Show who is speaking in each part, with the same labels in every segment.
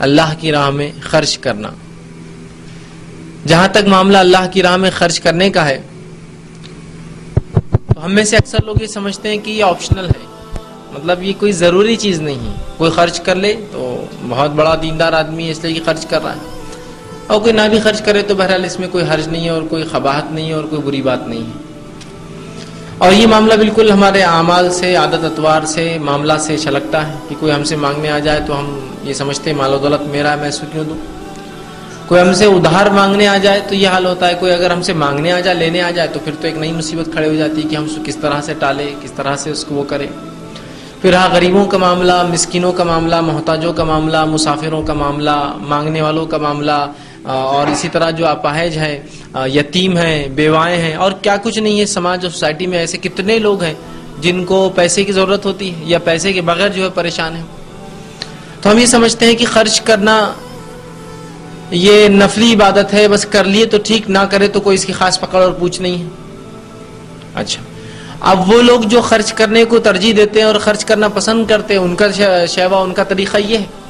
Speaker 1: اللہ کی راہ میں خرچ کرنا. جہاں تک معاملہ اللہ کی راہ میں خرچ کرنے کا ہے تو ہم میں سے اکثر لوگ یہ سمجھتے ہیں کہ یہ آپشنل ہے، مطلب یہ کوئی ضروری چیز نہیں ہے. کوئی خرچ کر لے تو بہت بڑا دیندار آدمی ہے اس لیے کہ خرچ کر رہا ہے، اور کوئی نہ بھی خرچ کرے تو بہرحال اس میں کوئی حرج نہیں ہے اور کوئی قباحت نہیں ہے اور کوئی بری بات نہیں ہے. اور یہ معاملہ بالکل ہمارے اعمال سے، عادت اطوار سے، معاملہ سے چھلکتا ہے کہ کوئی ہم سے مانگنے آ جائے تو ہم یہ سمجھتے ہیں مال و دولت میرا ہے، میں اس کو کیوں دوں. کوئی ہم سے ادھار مانگنے آ جائے تو یہ حال ہوتا ہے. کوئی اگر ہم سے مانگنے آ جائے، لینے آ جائے تو پھر تو ایک نئی مصیبت کھڑی ہو جاتی ہے کہ ہم اس کو کس طرح سے ٹالے، کس طرح سے اس کو وہ کرے. پھر رہا غریبوں کا معاملہ، مسکینوں کا معاملہ، محتاجوں کا معاملہ، مسافروں کا معاملہ، مانگنے والوں کا معاملہ، اور اسی طرح جو اپاہج ہیں، یتیم ہیں، بیوائیں ہیں، اور کیا کچھ نہیں ہے. سماج اور سوسائٹی میں ایسے کتنے لوگ ہیں جن کو پیسے کی ضرورت ہوتی ہے یا پیسے کے بغیر جو ہے پریشان ہیں. تو ہم یہ سمجھتے ہیں کہ خرچ کرنا یہ نفلی عبادت ہے، بس کر لیے تو ٹھیک، نہ کرے تو کوئی اس کی خاص پکڑ اور پوچھ نہیں ہے. اچھا، اب وہ لوگ جو خرچ کرنے کو ترجیح دیتے ہیں اور خرچ کرنا پسند کرتے ہیں، ان کا شیوا، ان کا طریقہ یہ ہے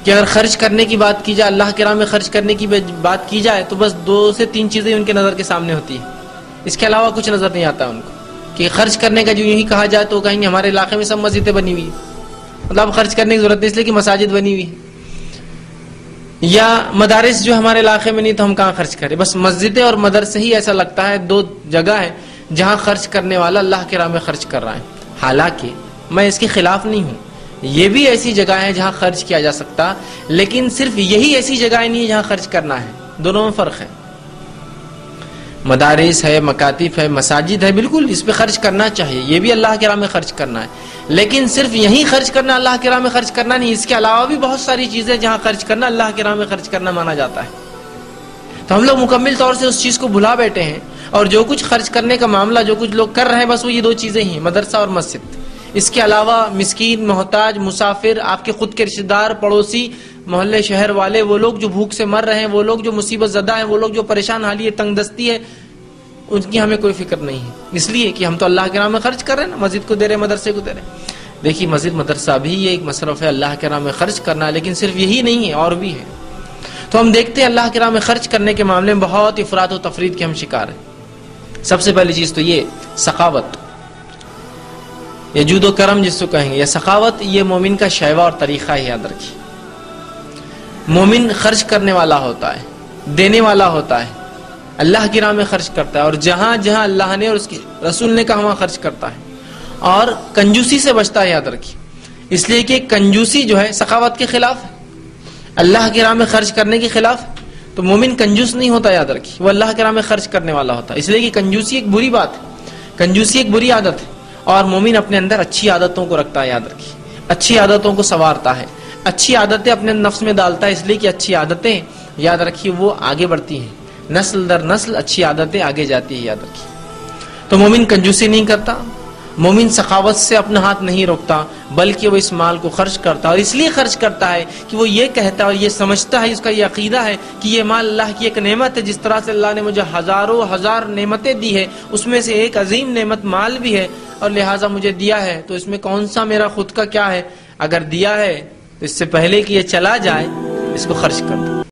Speaker 1: کہ اگر خرچ کرنے کی بات کی جائے، اللہ کے راہ میں خرچ کرنے کی بات کی جائے تو بس 2 سے 3 چیزیں ان کے نظر کے سامنے ہوتی ہیں. اس کے علاوہ کچھ نظر نہیں آتا ان کو. کہ خرچ کرنے کا جو یوں ہی کہا جائے تو کہیں گے ہمارے علاقے میں سب مسجدیں بنی ہوئی ہیں، مطلب خرچ کرنے کی ضرورت نہیں اس لیے کہ مساجد بنی ہوئی ہے. یا مدارس جو ہمارے علاقے میں نہیں تو ہم کہاں خرچ کریں. بس مسجدیں اور مدرسے ہی ایسا لگتا ہے 2 جگہ ہے جہاں خرچ کرنے والا اللہ کے راہ میں خرچ کر رہا ہے. حالانکہ میں اس کے خلاف نہیں ہوں، یہ بھی ایسی جگہ ہے جہاں خرچ کیا جا سکتا، لیکن صرف یہی ایسی جگہ نہیں ہے جہاں خرچ کرنا ہے. دونوں میں فرق ہے. مدارس ہے، مکاتب ہے، مساجد ہے، بالکل اس پہ خرچ کرنا چاہیے، یہ بھی اللہ کے راہ میں خرچ کرنا ہے. لیکن صرف یہی خرچ کرنا اللہ کے راہ میں خرچ کرنا نہیں، اس کے علاوہ بھی بہت ساری چیزیں جہاں خرچ کرنا اللہ کے راہ میں خرچ کرنا مانا جاتا ہے. تو ہم لوگ مکمل طور سے اس چیز کو بھلا بیٹھے ہیں، اور جو کچھ خرچ کرنے کا معاملہ جو کچھ لوگ کر رہے ہیں بس وہ یہ 2 چیزیں ہی، مدرسہ اور مسجد. اس کے علاوہ مسکین، محتاج، مسافر، آپ کے خود کے رشتہ دار، پڑوسی، محلے شہر والے، وہ لوگ جو بھوک سے مر رہے ہیں، وہ لوگ جو مصیبت زدہ ہیں، وہ لوگ جو پریشان حالی ہے، تنگ دستی ہے، ان کی ہمیں کوئی فکر نہیں ہے. اس لیے کہ ہم تو اللہ کے راہ میں خرچ کر رہے ہیں نا، مسجد کو دے رہے ہیں، مدرسے کو دے رہے ہیں. دیکھیے مسجد مدرسہ بھی یہ ایک مصرف ہے اللہ کے راہ میں خرچ کرنا، لیکن صرف یہی نہیں ہے، اور بھی ہے. تو ہم دیکھتے ہیں اللہ کے راہ میں خرچ کرنے کے معاملے میں بہت افراط و تفرید کے ہم شکار ہیں. سب سے پہلی چیز تو یہ سخاوت یا جود و کرم جس کو کہیں گے، یا سخاوت، یہ مومن کا شیوا اور طریقہ ہے. یاد رکھیے مومن خرچ کرنے والا ہوتا ہے، دینے والا ہوتا ہے، اللہ کی راہ میں خرچ کرتا ہے، اور جہاں جہاں اللہ نے اور اس کے رسول نے کہا وہاں خرچ کرتا ہے، اور کنجوسی سے بچتا ہے. یاد رکھیے اس لیے کہ کنجوسی جو ہے سخاوت کے خلاف ہے، اللہ کی راہ میں خرچ کرنے کے خلاف. تو مومن کنجوس نہیں ہوتا، یاد رکھیے وہ اللہ کے راہ میں خرچ کرنے والا ہوتا ہے. اس لیے کہ کنجوسی ایک بری بات ہے، کنجوسی ایک بری عادت ہے، اور مومن اپنے اندر اچھی عادتوں کو رکھتا ہے. یاد رکھیے اچھی عادتوں کو سنوارتا ہے، اچھی عادتیں اپنے نفس میں ڈالتا ہے. اس لیے کہ اچھی عادتیں، یاد رکھیے، وہ آگے بڑھتی ہیں، نسل در نسل اچھی عادتیں آگے جاتی ہے. یاد رکھیے تو مومن کنجوسی نہیں کرتا، مومن سخاوت سے اپنا ہاتھ نہیں روکتا، بلکہ وہ اس مال کو خرچ کرتا ہے. اور اس لیے خرچ کرتا ہے کہ وہ یہ کہتا ہے اور یہ سمجھتا ہے، اس کا یہ عقیدہ ہے کہ یہ مال اللہ کی ایک نعمت ہے. جس طرح سے اللہ نے مجھے ہزاروں ہزار نعمتیں دی ہے، اس میں سے ایک عظیم نعمت مال بھی ہے، اور لہٰذا مجھے دیا ہے، تو اس میں کون سا میرا خود کا کیا ہے. اگر دیا ہے تو اس سے پہلے کہ یہ چلا جائے اس کو خرچ کر دو.